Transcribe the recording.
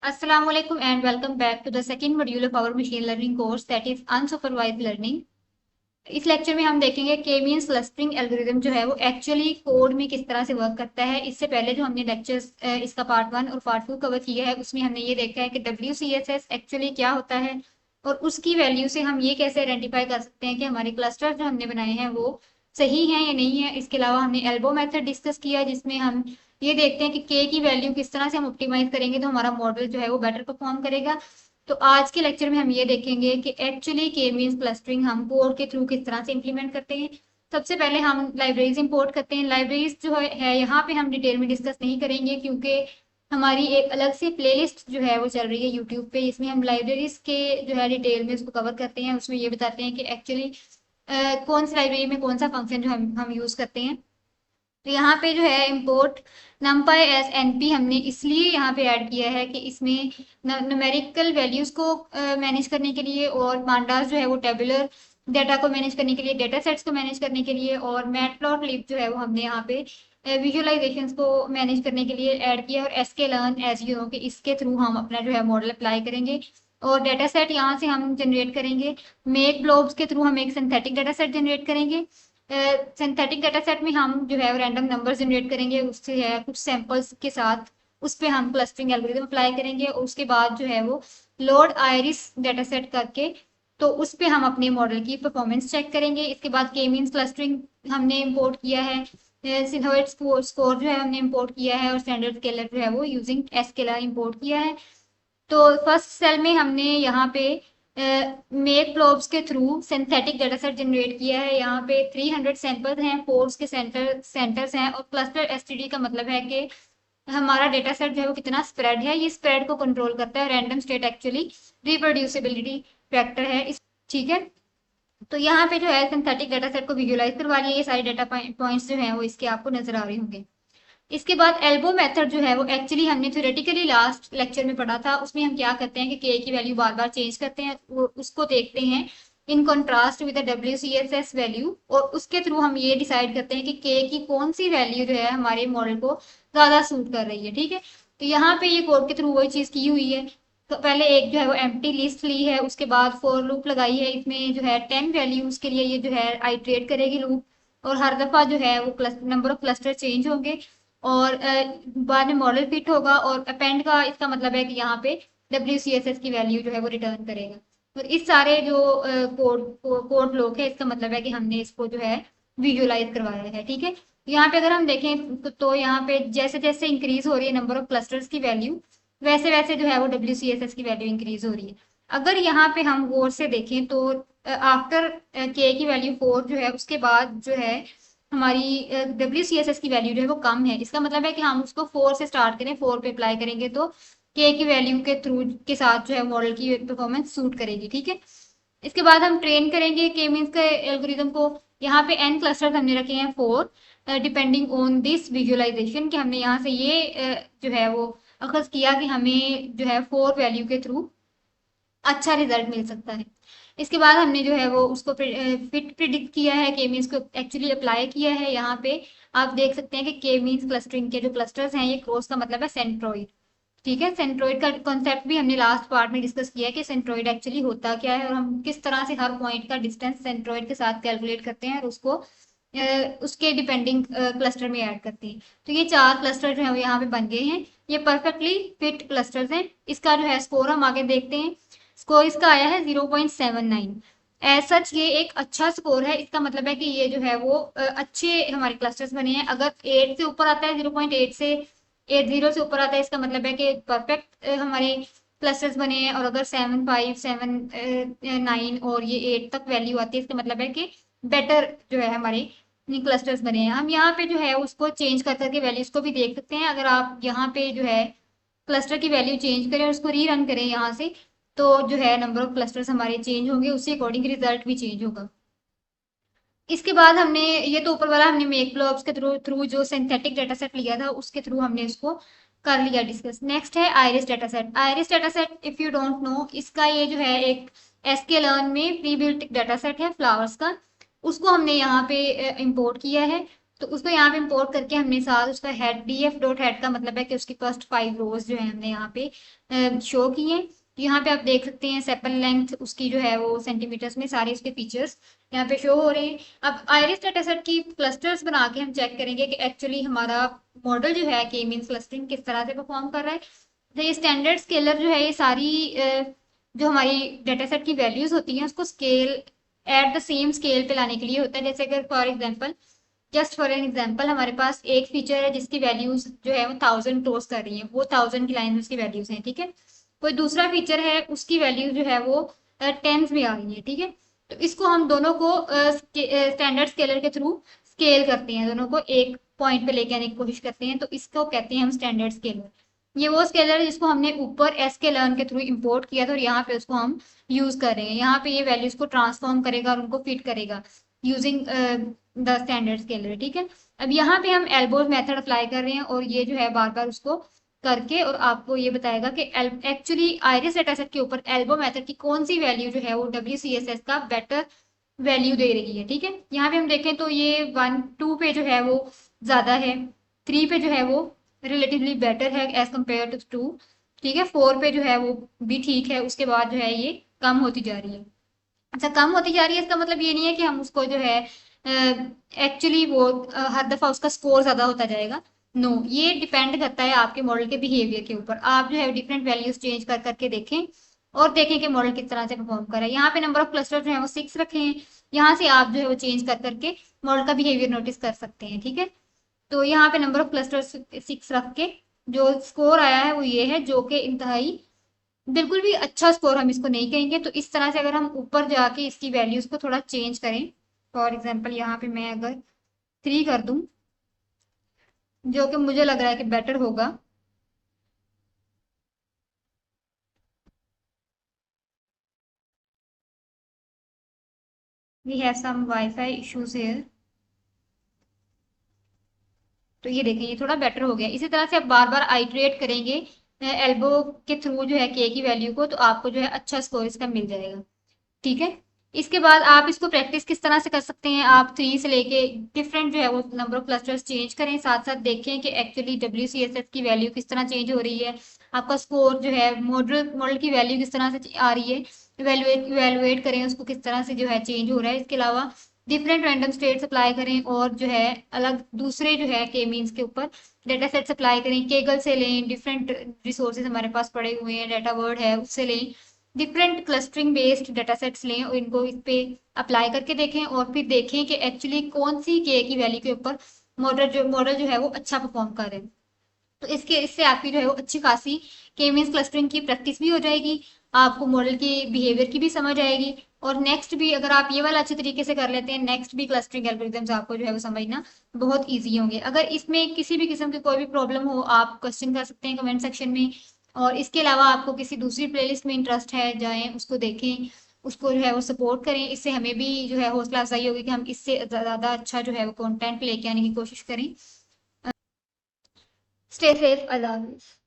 Assalamu alaikum and welcome back to the second module of our machine learning course, that is unsupervised learning. इस lecture में हम देखेंगे के means clustering algorithm जो है वो एक्चुअली कोड में किस तरह से वर्क करता है। इससे पहले जो हमने लेक्चर्स इसका पार्ट 1 और पार्ट 2 कवर किया है उसमें हमने ये देखा है कि WCSS एक्चुअली क्या होता है और उसकी वैल्यू से हम ये कैसे आइडेंटिफाई कर सकते हैं कि हमारे क्लस्टर जो हमने बनाए हैं वो सही हैं या नहीं है। इसके अलावा हमने एल्बो मेथड डिस्कस किया जिसमें हम ये देखते हैं कि के की वैल्यू किस तरह से हम ऑप्टिमाइज करेंगे तो हमारा मॉडल जो है वो बेटर परफॉर्म करेगा। तो आज के लेक्चर में हम ये देखेंगे कि एक्चुअली के मींस क्लस्टरिंग हम कोड के थ्रू किस तरह से इंप्लीमेंट करते हैं। सबसे पहले हम लाइब्रेरीज इंपोर्ट करते हैं। लाइब्रेरीज जो है यहाँ पे हम डिटेल में डिस्कस नहीं करेंगे क्योंकि हमारी एक अलग से प्लेलिस्ट जो है वो चल रही है यूट्यूब पे, इसमें हम लाइब्रेरीज के जो है डिटेल में उसको कवर करते हैं। उसमें ये बताते हैं कि एक्चुअली कौन सी लाइब्रेरी में कौन सा फंक्शन जो हम यूज करते हैं। तो यहाँ पे जो है इम्पोर्ट numpy एस np हमने इसलिए यहाँ पे ऐड किया है कि इसमें न्यूमेरिकल वैल्यूज को मैनेज करने के लिए और pandas जो है वो टेबुलर डाटा को मैनेज करने के लिए, डेटा सेट्स को मैनेज करने के लिए, और मैटप्लॉटलिब जो है वो हमने यहाँ पे विजुअलाइजेशंस को मैनेज करने के लिए ऐड किया। और sklearn एज यू नो कि इसके थ्रू हम अपना जो है मॉडल अप्लाई करेंगे और डेटा सेट यहाँ से हम जनरेट करेंगे। मेक ब्लॉब्स के थ्रू हम एक सिंथेटिक डेटा सेट जनरेट करेंगे। सिंथेटिक डाटा सेट में हम जो है रैंडम नंबर जनरेट करेंगे, उससे है कुछ सैंपल्स के साथ उस पर हम क्लस्टरिंग एल्गोरिदम अप्लाई करेंगे और उसके बाद जो है वो लोड आयरिस डाटा सेट करके तो उस पर हम अपने मॉडल की परफॉर्मेंस चेक करेंगे। इसके बाद के मींस क्लस्टरिंग हमने इंपोर्ट किया है, सिनोइड स्कोर जो है हमने इंपोर्ट किया है और स्टैंडर्ड स्केलर जो है वो यूजिंग एसकेलर इंपोर्ट किया है। तो फर्स्ट सेल में हमने यहाँ पे मेक प्लॉब्स के through synthetic data set generate किया है। यहाँ पे 300 सैंपल्स हैं, पोर्स के सेंटर्स हैं और क्लस्टर एसटीडी का मतलब है कि हमारा डेटा सेट जो है वो कितना स्प्रेड है, ये स्प्रेड को कंट्रोल करता है। Random state actually reproducibility factor है इस, ठीक है। तो यहाँ पे जो है सिंथेटिक डाटा सेट को विजुअलाइज करवा लिया, ये सारे डाटा पॉइंट्स जो हैं वो इसके आपको नजर आ रहे होंगे। इसके बाद एल्बो मेथड जो है वो एक्चुअली हमने थ्योरेटिकली लास्ट लेक्चर में पढ़ा था। उसमें हम क्या करते हैं कि के की वैल्यू बार बार चेंज करते हैं, वो उसको देखते हैं in contrast with WCSS value और उसके थ्रू हम ये डिसाइड करते हैं कि के की कौन सी वैल्यू जो है हमारे मॉडल को ज्यादा सूट कर रही है, ठीक है। तो यहाँ पे ये कोड के थ्रू वही चीज की हुई है। तो पहले एक जो है वो एम्प्टी लिस्ट ली है, उसके बाद फॉर लूप लगाई है, इसमें जो है 10 वैल्यूज के लिए ये जो है आइट्रेट करेगी लूप और हर दफा जो है वो नंबर ऑफ क्लस्टर चेंज होंगे और बाद में मॉडल फिट होगा। और अपेंड का इसका मतलब है कि यहाँ पे WCSS की वैल्यू जो है वो रिटर्न करेगा। तो इस सारे जो कोड ब्लॉक है इसका मतलब है कि हमने इसको जो है विजुअलाइज करवाया है, ठीक है। यहाँ पे अगर हम देखें तो यहाँ पे जैसे जैसे इंक्रीज हो रही है नंबर ऑफ क्लस्टर्स की वैल्यू, वैसे वैसे जो है वो WCSS की वैल्यू इंक्रीज हो रही है। अगर यहाँ पे हम गौर से देखें तो आफ्टर के की वैल्यू 4 जो है उसके बाद जो है हमारी WCSS की वैल्यू जो है वो कम है। इसका मतलब है कि हम उसको 4 से स्टार्ट करें, 4 पे अप्लाई करेंगे तो के की वैल्यू के थ्रू के साथ जो है मॉडल की परफॉर्मेंस सूट करेगी, ठीक है। इसके बाद हम ट्रेन करेंगे के मींस के एल्गोरिदम को। यहाँ पे n क्लस्टर्स हमने रखे हैं 4 डिपेंडिंग ऑन दिस विजुअलाइजेशन कि हमने यहाँ से ये जो है वो अखज किया कि हमें जो है 4 वैल्यू के थ्रू अच्छा रिजल्ट मिल सकता है। इसके बाद हमने जो है वो उसको फिट प्रिडिक्ट किया है, के मींस को एक्चुअली अप्लाई किया है। यहाँ पे आप देख सकते हैं कि के मींस क्लस्टरिंग के जो क्लस्टर्स हैं ये क्रॉस का मतलब है सेंट्रोइड, ठीक है। सेंट्रोइड का कॉन्सेप्ट भी हमने लास्ट पार्ट में डिस्कस किया है कि सेंट्रोइड एक्चुअली होता क्या है और हम किस तरह से हर पॉइंट का डिस्टेंस सेंट्रोइड के साथ कैलकुलेट करते हैं और उसको उसके डिपेंडिंग क्लस्टर में ऐड करते हैं। तो ये 4 क्लस्टर जो है वो यहाँ पे बन गए हैं, ये परफेक्टली फिट क्लस्टर्स हैं। इसका जो है स्कोर हम आगे देखते हैं। स्कोर इसका आया है 0.79। एज सच ये एक अच्छा स्कोर है, इसका मतलब है कि ये जो है वो अच्छे हमारे क्लस्टर्स बने हैं। अगर 8 से ऊपर आता है, 0.8 से 80 से ऊपर आता है, इसका मतलब है कि परफेक्ट हमारे क्लस्टर्स बने हैं। और अगर 7, 5, 7, 9 और ये 8 तक वैल्यू आती है, इसका मतलब है कि बेटर जो है हमारे क्लस्टर्स बने हैं। हम यहाँ पे जो है उसको चेंज कर करके वैल्यूज को भी देख सकते हैं। अगर आप यहाँ पे जो है क्लस्टर की वैल्यू चेंज करें और उसको री रन करें यहाँ से, तो जो है नंबर ऑफ क्लस्टर्स हमारे चेंज होंगे, उसी अकॉर्डिंग रिजल्ट भी चेंज होगा। इसके बाद हमने ये तो ऊपर वाला हमने मेक ब्लॉक्स के थ्रू थ्रू जो सिंथेटिक डाटा सेट लिया था उसके थ्रू हमने इसको कर लिया डिस्कस। नेक्स्ट है iris data set. Iris data set if you don't know, इसका ये जो है एक sklearn में प्री बिल्ट डाटा सेट है फ्लावर्स का, उसको हमने यहाँ पे इंपोर्ट किया है। तो उसको यहाँ पे इंपोर्ट करके हमने साथ उसका हेड df डॉट हेड का मतलब है कि उसकी फर्स्ट 5 रोज जो है हमने यहाँ पे शो किए हैं। यहाँ पे आप देख सकते हैं सेपल लेंथ उसकी जो है वो सेंटीमीटर्स में सारे उसके फीचर्स यहाँ पे शो हो रहे हैं। अब आयरिस डेटासेट की क्लस्टर्स बना के हम चेक करेंगे कि एक्चुअली हमारा मॉडल जो है के मींस क्लस्टरिंग किस तरह से परफॉर्म कर रहा है। तो ये स्टैंडर्ड स्केलर जो है ये सारी जो हमारी डेटासेट की वैल्यूज होती हैं उसको scale at the same scale पे लाने के लिए होता है। जैसे अगर for example just for an example हमारे पास एक फीचर है जिसकी वैल्यूज जो है वो 1000 टोस कर रही है, वो 1000 की लाइन में उसकी वैल्यूज हैं, ठीक है। कोई दूसरा फीचर है उसकी वैल्यू जो है वो टेंस में आ रही है, ठीक है। तो इसको हम दोनों को स्टैंडर्ड स्केलर के थ्रू स्केल करते हैं, दोनों को एक पॉइंट पे लेके आने की कोशिश करते हैं, तो इसको कहते हैं हम स्टैंडर्ड स्केलर। ये वो स्केलर है जिसको हमने ऊपर एस के लर्न के थ्रू इंपोर्ट किया था और यहाँ पे उसको हम यूज कर रहे हैं। यहाँ पे ये वैल्यूज को ट्रांसफॉर्म करेगा और उनको फिट करेगा यूजिंग द स्टैंडर्ड स्केलर, ठीक है। अब यहाँ पे हम एल्बो मेथड अप्लाई कर रहे हैं और ये जो है बार बार उसको करके और आपको ये बताएगा कि एक्चुअली आयरिस डेटासेट के ऊपर एल्बो मेथड की कौन सी वैल्यू जो है वो WCSS का बेटर वैल्यू दे रही है, ठीक है। यहाँ पे हम देखें तो ये 1 2 पे जो है वो ज्यादा है, 3 पे जो है वो रिलेटिवली बेटर है एज कम्पेयर टू 2, ठीक है। 4 पे जो है वो भी ठीक है, उसके बाद जो है ये कम होती जा रही है। अच्छा, कम होती जा रही है इसका मतलब ये नहीं है कि हम उसको जो है एक्चुअली वो हर दफा उसका स्कोर ज्यादा होता जाएगा। नो, ये डिपेंड करता है आपके मॉडल के बिहेवियर के ऊपर। आप जो है डिफरेंट वैल्यूज चेंज कर करके देखें और देखें कि मॉडल किस तरह से परफॉर्म कर रहा है। यहाँ पे नंबर ऑफ क्लस्टर जो है वो 6 रखे हैं, यहाँ से आप जो है वो चेंज कर करके मॉडल का बिहेवियर नोटिस कर सकते हैं, ठीक है। तो यहाँ पे नंबर ऑफ क्लस्टर 6 रख के जो स्कोर आया है वो ये है, जो कि इंतहाई बिल्कुल भी अच्छा स्कोर हम इसको नहीं कहेंगे। तो इस तरह से अगर हम ऊपर जाके इसकी वैल्यूज को थोड़ा चेंज करें, फॉर एग्जांपल यहाँ पे मैं अगर 3 कर दूं जो कि मुझे लग रहा है कि बेटर होगा। We have some WiFi issues here. तो ये देखें ये थोड़ा बेटर हो गया। इसी तरह से आप बार बार आइट्रेट करेंगे एल्बो के थ्रू जो है के की वैल्यू को, तो आपको जो है अच्छा स्कोर इसका मिल जाएगा, ठीक है। इसके बाद आप इसको प्रैक्टिस किस तरह से कर सकते हैं, आप 3 से लेके डिफरेंट जो है वो नंबर ऑफ क्लस्टर्स चेंज करें, साथ साथ देखें कि एक्चुअली WCSS की वैल्यू किस तरह चेंज हो रही है, आपका स्कोर जो है मॉडल मॉडल की वैल्यू किस तरह से आ रही है, इवेलुएट करें उसको किस तरह से जो है चेंज हो रहा है। इसके अलावा डिफरेंट रैंडम स्टेट्स अप्लाई करें और जो है अलग दूसरे जो है के मीन्स के ऊपर डेटा सेट्स अप्लाई करें, केगल से लें, डिफरेंट रिसोर्सेज हमारे पास पड़े हुए हैं, डाटा वर्ड है उससे लें, different clustering based data sets लें और इनको इस पे अप्लाई करके देखें और फिर देखें कि एक्चुअली कौन सी के की वैल्यू के ऊपर मॉडल जो है वो अच्छा परफॉर्म कर रहे हैं। तो इसके इससे आपकी जो है वो अच्छी खासी के मींस क्लस्टरिंग की प्रैक्टिस भी हो जाएगी, आपको मॉडल की बिहेवियर की भी समझ आएगी और नेक्स्ट भी अगर आप ये वाला अच्छे तरीके से कर लेते हैं, नेक्स्ट भी क्लस्टरिंग एल्गोरिथम्स आपको जो है वो समझना बहुत ईजी होंगे। अगर इसमें किसी भी किस्म की कोई भी प्रॉब्लम हो आप क्वेश्चन कर सकते हैं कमेंट सेक्शन में। और इसके अलावा आपको किसी दूसरी प्लेलिस्ट में इंटरेस्ट है, जाएं उसको देखें, उसको जो है वो सपोर्ट करें, इससे हमें भी जो है हौसला अफजाई होगी कि हम इससे ज़्यादा अच्छा जो है वो कंटेंट लेके आने की कोशिश करें। स्टे सेफ, अल्लाह हाफिज़।